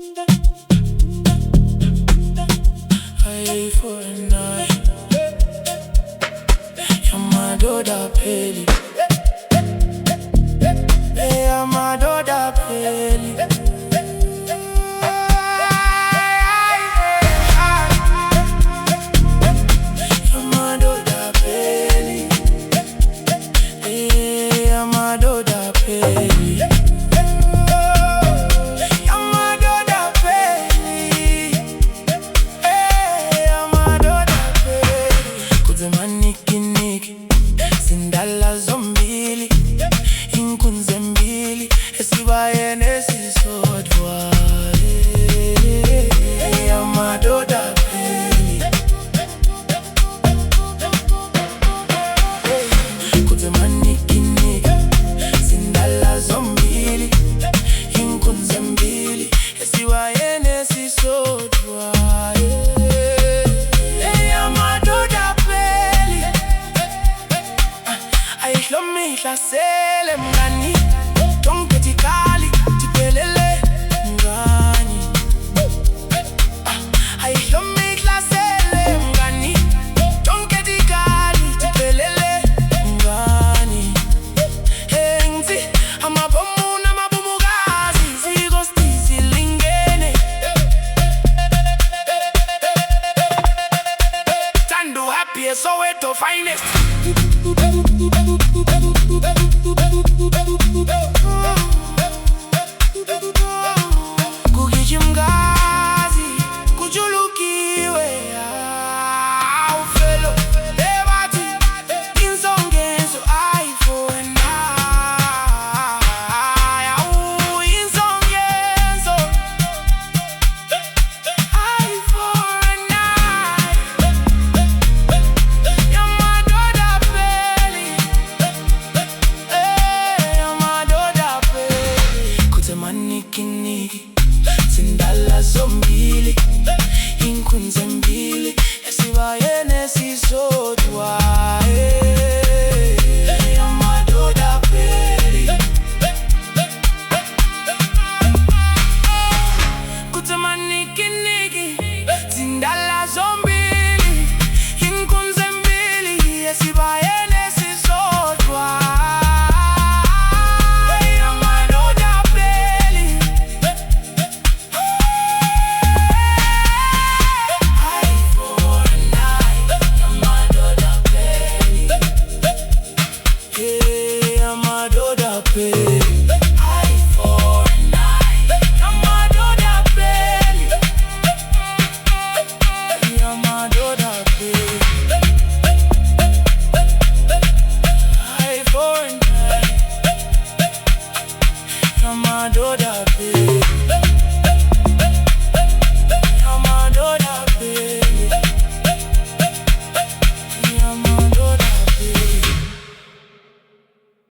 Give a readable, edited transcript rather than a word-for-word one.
Eye for an eye. Yamadoda peli. Yamadoda peli. Yamadoda peli. Yamadoda peli. Sele mngani, tonke tikali, tipelele mngani. Aishlomi sele mngani, tonke tikali, tipelele mngani. Engzi, amabomu namabumukazi, zigosti zilingene. Tando happy, so weto finest. Kukijimgazi, kujulukiwe aufelo, ebati, insongenzo, eye for an eye. Insongenzo, eye for an eye. Yamadoda peli. Yamadoda peli. Kutemaniki Sindala zombili, inkunze mbili, esibayene sisodwa. Yamadoda peli. Kutemaniki sindala zombili, inkunze mbili, esibayene sisodwa. Yamadoda peli.